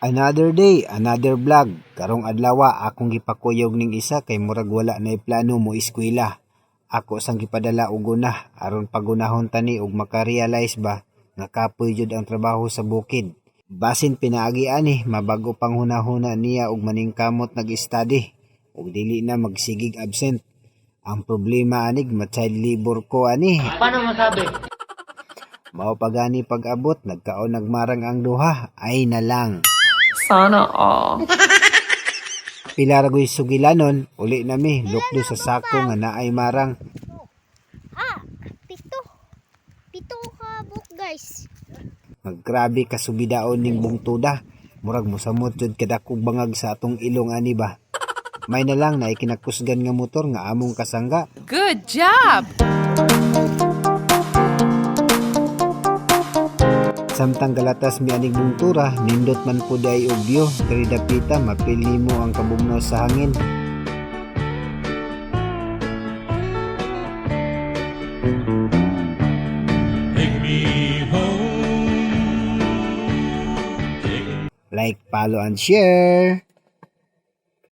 Another day, another vlog. Karong adlaw akong gipakuyog ning isa kay murag wala na plano mo eskwela. Ako sang gipadala og una aron pagunahon tani og makarealize ba nga kapoy jud ang trabaho sa bukid. Basin pinaagi ani mabago pang hunahuna niya og maningkamot nag-study ug dili na magsigig absent. Ang problema anig ma-child labor ko ani. Paano masabi? Mao pagani pag-abot nagkaon nagmarang ang duha ay na lang. Sana all. Pila ra gyud sugilanon uli nami lukdo sa sako nga naay marang. Pito ka book guys. Maggrabe ka subidaon ning bungtuda. Murag mosamot jud kadakog bangag sa atong ilong ani ba. May na lang na ikinakusgan nga motor nga among kasangga. Good job! Samtang galatas mi aning bungtura, nindot man po day og view, diri dapita mapili mo ang kabugnaw sa hangin. Like, follow, and share!